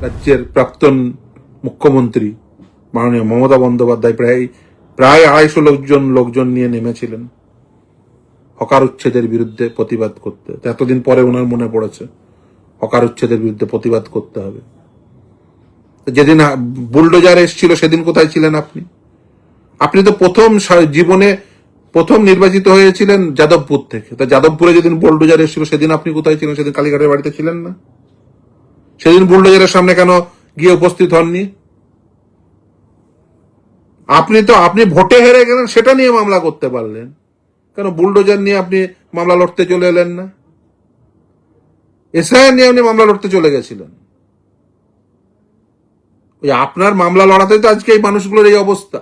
রাজ্যের প্রাক্তন মুখ্যমন্ত্রী মাননীয় মমতা বন্দ্যোপাধ্যায় প্রায় 250 লোকজন নিয়ে নেমেছিলেন হকার উচ্ছেদের বিরুদ্ধে প্রতিবাদ করতে। এতদিন পরে ওনার মনে পড়েছে হকার উচ্ছেদের বিরুদ্ধে প্রতিবাদ করতে হবে। যেদিন বুলডোজার এসেছিল সেদিন কোথায় ছিলেন আপনি? আপনি তো জীবনে প্রথম নির্বাচিত হয়েছিলেন যাদবপুর থেকে। তা যাদবপুরে যেদিন বুলডোজার এসেছিল সেদিন আপনি কোথায় ছিলেন? সেদিন কালীঘাটের বাড়িতে ছিলেন না? সেদিন বুলডোজারের সামনে কেন গিয়ে উপস্থিত হননি? আপনি ভোটে হেরে গেলেন, সেটা নিয়ে মামলা করতে পারলেন, কেন বুলডোজার নিয়ে আপনি মামলা লড়তে চলে এলেন না? এসআইআর নিয়ে আপনি মামলা লড়তে চলে গেছিলেন। ওই আপনার মামলা লড়াতে তো আজকে এই মানুষগুলোর এই অবস্থা।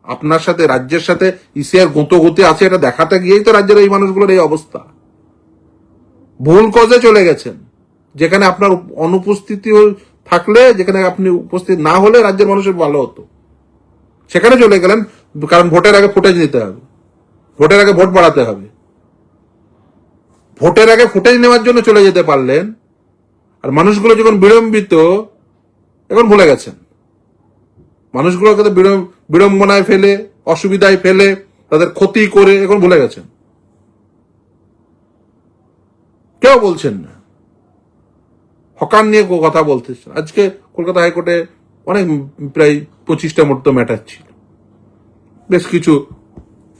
আপনার সাথে রাজ্যের সাথে ইসিআর গতি আছে এটা দেখাতে গিয়েই তো রাজ্যের এই মানুষগুলোর এই অবস্থা। ভুল কজে চলে গেছেন, যেখানে আপনার অনুপস্থিতি থাকলে, যেখানে আপনি উপস্থিত না হলে রাজ্যের মানুষের ভালো হতো, সেখানে চলে গেলেন। কারণ ভোটের আগে ফুটেজ নিতে হবে, ভোটের আগে ভোট বাড়াতে হবে। ভোটের আগে ফুটেজ নেওয়ার জন্য চলে যেতে পারলেন, আর মানুষগুলো যখন বিড়ম্বিত, এখন ভুলে গেছেন। মানুষগুলোকে তো বিড়ম্বনায় ফেলে, অসুবিধায় ফেলে, তাদের ক্ষতি করে এখন ভুলে গেছেন। কেউ বলছেন না, হকার নিয়ে কথা বলতেছেন। আজকে কলকাতা হাইকোর্টে অনেক প্রায় 25টা মতো ম্যাটার ছিল, বেশ কিছু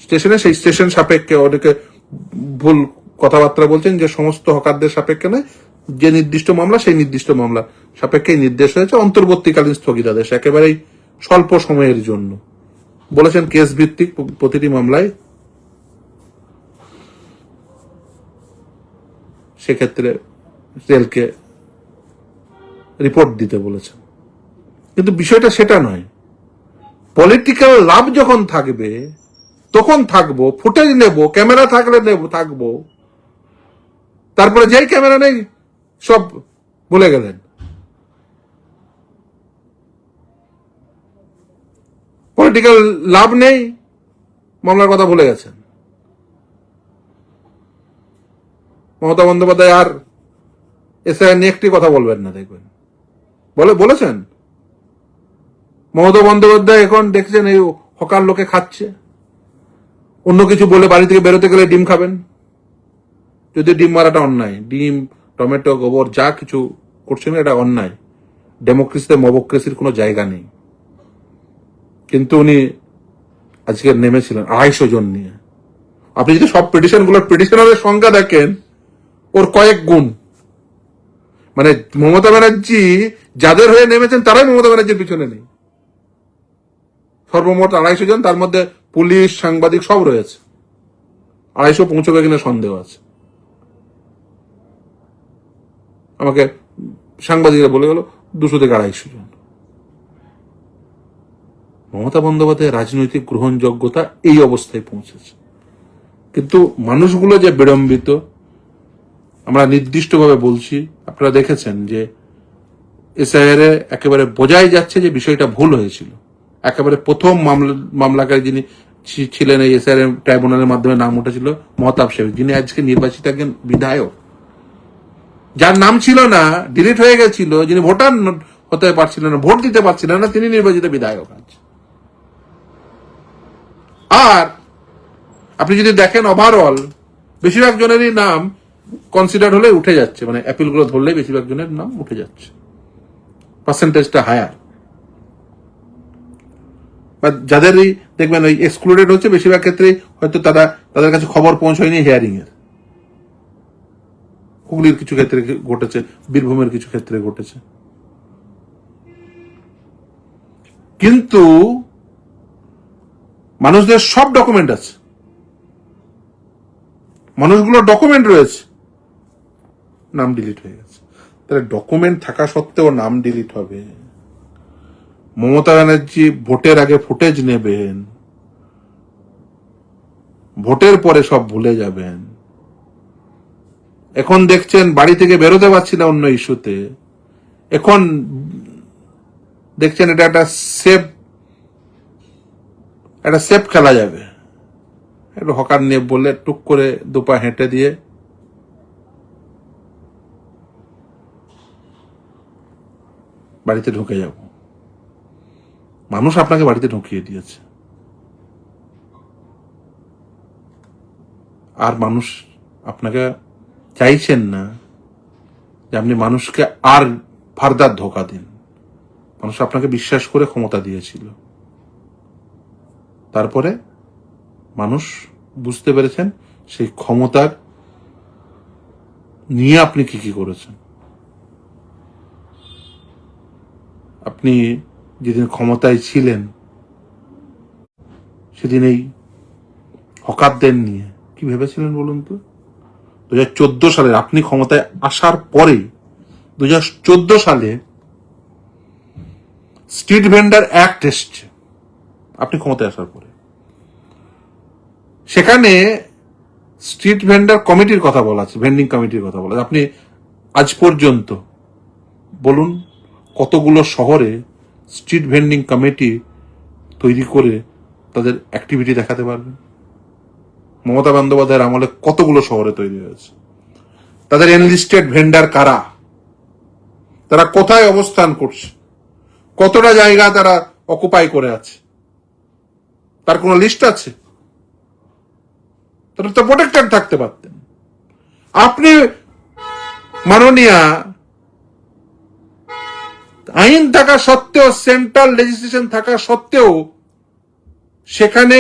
স্টেশনে। সেই স্টেশন সাপেক্ষে অনেকে ভুল কথাবার্তা বলছেন যে সমস্ত হকারদের সাপেক্ষে নয়, যে নির্দিষ্ট মামলা সেই নির্দিষ্ট মামলা সাপেক্ষে নির্দেশ হয়েছে অন্তর্বর্তীকালীন স্থগিতাদেশ, একেবারেই স্বল্প সময়ের জন্য বলেছেন। কেস ভিত্তিক প্রতিটি মামলায় সেক্ষেত্রে রেলকে রিপোর্ট দিতে বলেছেন। কিন্তু বিষয়টা সেটা নয়। পলিটিক্যাল লাভ যখন থাকবে তখন থাকবো, ফুটেজ নেব, ক্যামেরা থাকলে থাকবো, তারপরে যেই ক্যামেরা নেই সব ভুলে গেলেন। পলিটিক্যাল লাভ নেই, মামলার কথা ভুলে গেছেন। মমতা বন্দ্যোপাধ্যায় আর এসআইআর নিয়ে একটি কথা বলবেন না, দেখবেন বলেছেন। মমতা বন্দ্যোপাধ্যায় এখন দেখছেন এই হকার লোকে খাচ্ছে, অন্য কিছু বলে বাড়ি থেকে বেরোতে গেলে ডিম খাবেন। যদি ডিম মারাটা অন্যায়, ডিম, টমেটো, গোবর যা কিছু করছেন এটা অন্যায়। ডেমোক্রেসিতে মবক্রেসির কোনো জায়গা নেই। কিন্তু উনি আজকে নেমেছিলেন 250 জন নিয়ে। আপনি যদি সব পিটিশনারের সংখ্যা দেখেন, ওর কয়েক গুণ। মানে মমতা ব্যানার্জি যাদের হয়ে নেমেছেন তারাই মমতা ব্যানার্জির পিছনে নেই। সর্বমোট 250 জন, তার মধ্যে পুলিশ, সাংবাদিক সব রয়েছে। 250 পৌঁছবে কিনা সন্দেহ আছে। আমাকে সাংবাদিকরা বলে গেল 200 থেকে 250 জন। মমতা বন্দ্যোপাধ্যায়ের রাজনৈতিক গ্রহণযোগ্যতা এই অবস্থায় পৌঁছেছে। কিন্তু মানুষগুলো যে বিড়ম্বিত, আমরা নির্দিষ্টভাবে বলছি। আপনারা দেখেছেন যে এসআইআর একেবারে বোঝাই যাচ্ছে যে বিষয়টা ভুল হয়েছিল। একেবারে প্রথম মামলাকারী যিনি ছিলেন এই এসআইআর ট্রাইব্যুনালের মাধ্যমে নাম উঠেছিল, মহতাব শেখ, যিনি আজকে নির্বাচিত একজন বিধায়ক, যার নাম ছিল না, ডিলিট হয়ে গেছিল, যিনি ভোটার হতে পারছিলেন না, ভোট দিতে পারছিলেন না, তিনি নির্বাচিত বিধায়ক আজ। আর আপনি যদি দেখেন ওভারঅল বেশিরভাগ জনেরই নাম কনসিডার হলে উঠে যাচ্ছে, মানে অ্যাপিল গুলো ধরলেই বেশিরভাগ জনের নাম উঠে যাচ্ছে, পার্সেন্টেজটা হায়ার। বা যাদেরই দেখবেন ওই এক্সক্লুডেড হচ্ছে, বেশিরভাগ ক্ষেত্রেই হয়তো তাদের কাছে খবর পৌঁছয়নি হিয়ারিং এর। হুগলির কিছু ক্ষেত্রে ঘটেছে, বীরভূমের কিছু ক্ষেত্রে ঘটেছে। কিন্তু মানুষদের সব ডকুমেন্ট আছে, মানুষগুলোর ডকুমেন্ট রয়েছে, নাম ডিলিট হয়ে গেছে। তাহলে ডকুমেন্ট থাকা সত্ত্বেও নাম ডিলিট হবে। মমতা ব্যানার্জি ভোটের আগে ফুটেজ নেবেন, ভোটের পরে সব ভুলে যাবেন। এখন দেখছেন বাড়ি থেকে বেরোতে পারছি না অন্য ইস্যুতে, এখন দেখছেন এটা একটা সেফ খেলা যাবে। একটু হকার নিয়ে বললে টুক করে দুপা হেঁটে দিয়ে বাড়িতে ঢুকে যাব। মানুষ আপনাকে বাড়িতে ঢুকিয়ে দিয়েছে, আর মানুষ আপনাকে চাইছেন না যে আপনি মানুষকে আর ফার্দার ধোকা দিন। মানুষ আপনাকে বিশ্বাস করে ক্ষমতা দিয়েছিল, তারপরে মানুষ বুঝতে পেরেছেন সেই ক্ষমতার নিয়ে আপনি কি কি করেছেন। আপনি যেদিন ক্ষমতায় ছিলেন সেদিন এই হকারদের নিয়ে কি ভেবেছিলেন বলুন তো? 2014 সালে আপনি ক্ষমতায় আসার পরে 2014 সালে স্ট্রিট ভেন্ডার অ্যাক্ট এসছে আপনি ক্ষমতায় আসার পরে। সেখানে স্ট্রিট ভেন্ডার কমিটির কথা বলা আছে, ভেন্ডিং কমিটির কথা বলা আছে। আপনি আজ পর্যন্ত বলুন কতগুলো শহরে স্ট্রিট ভেন্ডিং কমিটি তৈরি করে তাদের অ্যাক্টিভিটি দেখাতে পারবেন? মমতা বন্দ্যোপাধ্যায়ের আমলে কতগুলো শহরে তৈরি হয়েছে? তাদের এনলিস্টেড ভেন্ডার কারা, তারা কোথায় অবস্থান করছে, কতটা জায়গা তারা অকুপাই করে আছে, তার কোনো লিস্ট আছে? তারা তো প্রোটেক্টেড থাকতে পারতেন। আপনি মাননীয়া আইন থাকা সত্ত্বেও, সেন্ট্রাল লেজিসলেশন থাকা সত্ত্বেও সেখানে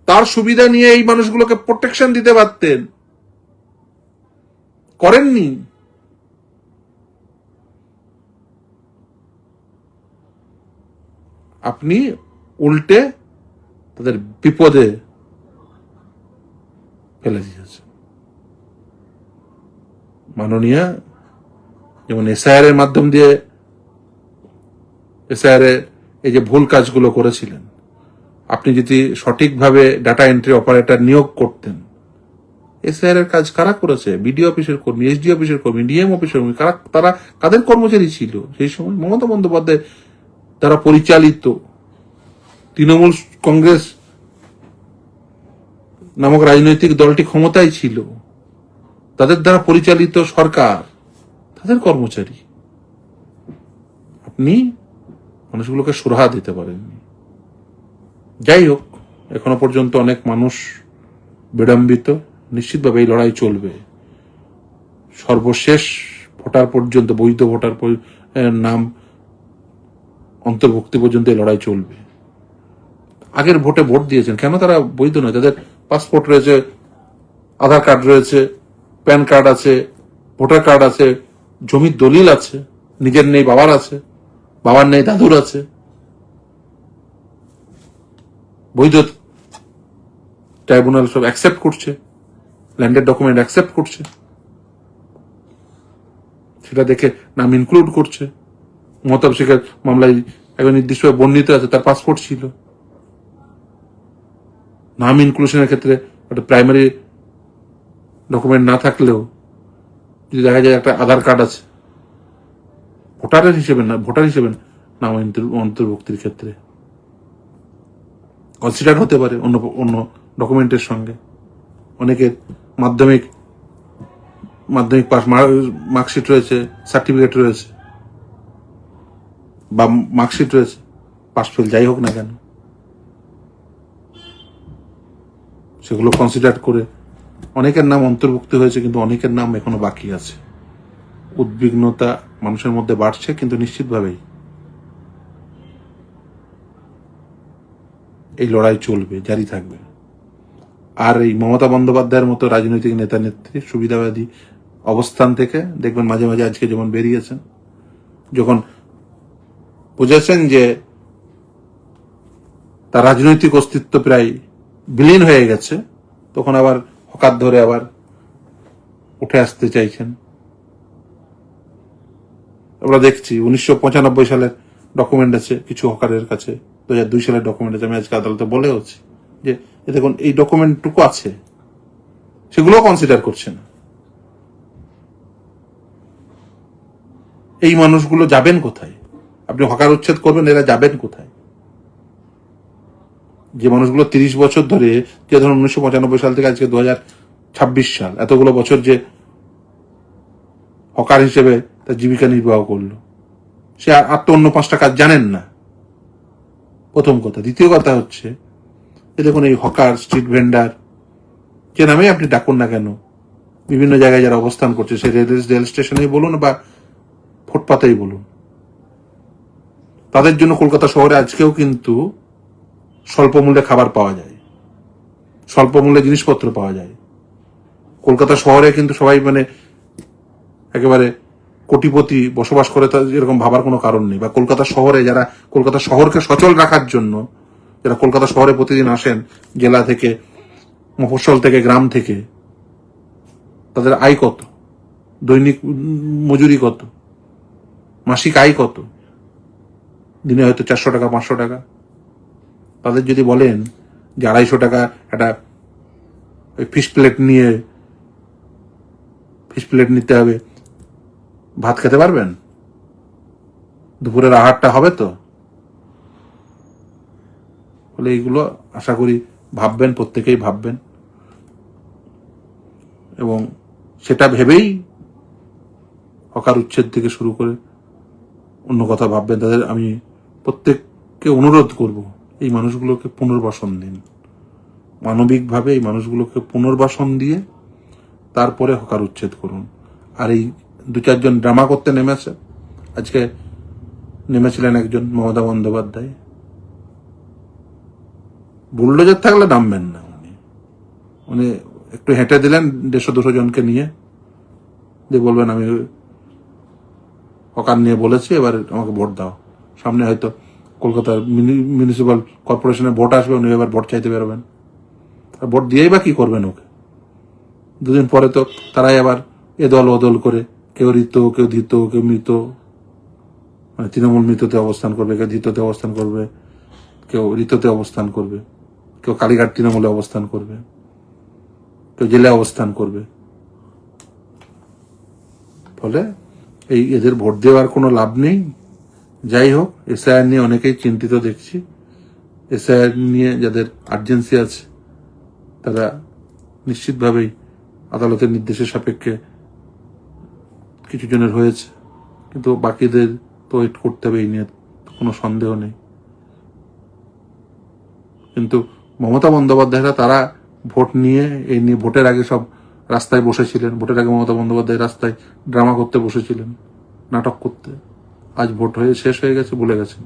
তার সুবিধা নিয়ে এই মানুষগুলোকে প্রোটেকশন দিতে পারতেন, করেননি। আপনি উল্টে তাদের বিপদে ফেলে দিয়েছে। মাননীয়া যেমন এসআইআর এর মাধ্যম দিয়ে এসআইআর এই যে ভুল কাজগুলো করেছিলেন, আপনি যদি সঠিকভাবে ডাটা এন্ট্রি অপারেটর নিয়োগ করতেন, এসআইআর এর কাজ কারা করেছে? বিডিও অফিসের কর্মী, এসডি অফিসের কর্মী, ডিএম অফিসের কর্মী, তারা কাদের কর্মচারী ছিল সেই সময়? মমতা বন্দ্যোপাধ্যায় দ্বারা পরিচালিত তৃণমূল কংগ্রেস নামক রাজনৈতিক দলটি ক্ষমতায় ছিল, তাদের দ্বারা পরিচালিত সরকার, তাদের কর্মচারী। আপনি মানুষগুলোকে সুরাহা দিতে পারেননি। যাই হোক, এখনো পর্যন্ত অনেক মানুষ বিড়ম্বিত। নিশ্চিতভাবে এই লড়াই চলবে সর্বশেষ ভোটার পর্যন্ত, বৈধ ভোটার নাম অন্তর্ভুক্তি পর্যন্ত এই লড়াই চলবে। আগের ভোটে ভোট দিয়েছেন, কেন তারা বৈধ নয়? তাদের পাসপোর্ট রয়েছে, আধার কার্ড রয়েছে, প্যান কার্ড আছে, ভোটার কার্ড আছে, জমির দলিল আছে, নিজের নেই বাবার আছে, বাবার নেই দাদুর আছে, বৈধ ট্রাইব্যুনাল সব অ্যাকসেপ্ট করছে, ল্যান্ডের ডকুমেন্ট অ্যাকসেপ্ট করছে, সেটা দেখে নাম ইনক্লুড করছে। মমতা শেখের মামলায় একজন নির্দিষ্টভাবে বর্ণিত আছে, তার পাসপোর্ট ছিল। নাম ইনক্লুশনের ক্ষেত্রে একটা প্রাইমারি ডকুমেন্ট না থাকলেও যদি দেখা যায় একটা আধার কার্ড আছে, ভোটার হিসেবে নাম অন্তর্ভুক্তির ক্ষেত্রে কনসিডার হতে পারে অন্য ডকুমেন্টের সঙ্গে। অনেকের মাধ্যমিক পাস মার্কশিট রয়েছে, সার্টিফিকেট রয়েছে, বা মার্কশিট রয়েছে, পাস ফেল যাই হোক না কেন, সেগুলো কনসিডার করে অনেকের নাম অন্তর্ভুক্ত হয়েছে, কিন্তু অনেকের নাম এখনো বাকি আছে। উদ্বিগ্নতা মানুষের মধ্যে বাড়ছে, কিন্তু নিশ্চিতভাবেই এই লড়াই চলবে, জারি থাকবে। আর এই মমতা বন্দ্যোপাধ্যায়ের মতো রাজনৈতিক নেতা নেত্রী সুবিধাবাদী অবস্থান থেকে দেখবেন মাঝে মাঝে, আজকে যেমন বেরিয়েছেন, যখন বুঝেছেন যে তার রাজনৈতিক অস্তিত্ব প্রায় বিলীন হয়ে গেছে, তখন আবার হকার ধরে আবার উঠে আসতে চাইছেন। আমরা দেখছি 1995 সালের ডকুমেন্ট আছে কিছু হকারের কাছে, 2002 সালের ডকুমেন্ট আছে। আমি আজকে আদালতে বলে হচ্ছে যে দেখুন এই ডকুমেন্টটুকু আছে, সেগুলো কনসিডার করছে না। এই মানুষগুলো যাবেন কোথায়? আপনি হকার উচ্ছেদ করবেন, এরা যাবেন কোথায়? যে মানুষগুলো 30 বছর ধরে, যে ধরুন 1995 সাল থেকে আজকে 2026 সাল, এতগুলো বছর যে হকার হিসেবে তার জীবিকা নির্বাহ করলো, সে আর তো অন্য 5টা কাজ জানেন না, প্রথম কথা। দ্বিতীয় কথা হচ্ছে, দেখুন এই হকার, স্ট্রিট ভেন্ডার, যে নামেই আপনি ডাকুন না কেন, বিভিন্ন জায়গায় যারা অবস্থান করছে, সে রেল স্টেশনেই বলুন বা ফুটপাতেই বলুন, তাদের জন্য কলকাতা শহরে আজকেও কিন্তু স্বল্প মূল্যে খাবার পাওয়া যায়, স্বল্প মূল্যে জিনিসপত্র পাওয়া যায়। কলকাতা শহরে কিন্তু সবাই মানে একেবারে কোটিপতি বসবাস করে, তাদের এরকম ভাবার কোনো কারণ নেই। বা কলকাতা শহরে যারা কলকাতা শহরকে সচল রাখার জন্য যারা কলকাতা শহরে প্রতিদিন আসেন, জেলা থেকে, মফস্বল থেকে, গ্রাম থেকে, তাদের আয় কত, দৈনিক মজুরি কত, মাসিক আয় কত, দিনে হয়তো 400 টাকা 500 টাকা। তাদের যদি বলেন যে 250 টাকা একটা ফিশ প্লেট নিতে হবে, ভাত খেতে পারবেন? দুপুরের আহারটা হবে তো? বলে এইগুলো আশা করি ভাববেন, প্রত্যেকেই ভাববেন, এবং সেটা ভেবেই হকার উচ্ছেদ থেকে শুরু করে অন্য কথা ভাববেন। তাদের আমি প্রত্যেককে অনুরোধ করব, এই মানুষগুলোকে পুনর্বাসন দিন, মানবিকভাবে এই মানুষগুলোকে পুনর্বাসন দিয়ে তারপরে হকার উচ্ছেদ করুন। আর এই 2-4 জন ড্রামা করতে নেমেছে, আজকে নেমেছিলেন একজন মমতা বন্দ্যোপাধ্যায়, বুলডোজার থাকলে নামবেন না। উনি একটু হেঁটে দিলেন 150-200 জনকে নিয়ে, দিয়ে বলবেন আমি হকার নিয়ে বলেছি, এবার আমাকে ভোট দাও। সামনে হয়তো কলকাতার মিউনিসিপাল কর্পোরেশনের ভোট আসবে, উনি এবার ভোট চাইতে বেরোবেন। আর ভোট দিয়েই বা কি করবেন ওকে? 2 দিন পরে তো তারাই আবার এ দল ও দল করে, কেউ ঋত, কেউ ধৃত, কেউ মৃত, মানে তৃণমূল মৃততে অবস্থান করবে, কেউ ধৃততে অবস্থান করবে, কেউ ঋততে অবস্থান করবে, কেউ কালীঘাট তৃণমূলে অবস্থান করবে, কেউ জেলে অবস্থান করবে। ফলে এই এদের ভোট দেওয়ার কোনো লাভ নেই। যাই হোক, এসআইআর নিয়ে অনেকেই চিন্তিত দেখছি। এসআইআর নিয়ে যাদের আর্জেন্সি আছে তারা নিশ্চিতভাবেই আদালতের নির্দেশের সাপেক্ষে কিছু জনের হয়েছে, কিন্তু বাকিদের তো ওয়েট করতে হবে, এই নিয়ে কোনো সন্দেহ নেই। কিন্তু মমতা বন্দ্যোপাধ্যায়রা তারা ভোট নিয়ে, এই নিয়ে ভোটের আগে সব রাস্তায় বসেছিলেন, ভোটের আগে মমতা বন্দ্যোপাধ্যায় রাস্তায় ড্রামা করতে বসেছিলেন, নাটক করতে। আজ ভোট হয়ে শেষ হয়ে গেছে, ভুলে গেছেন।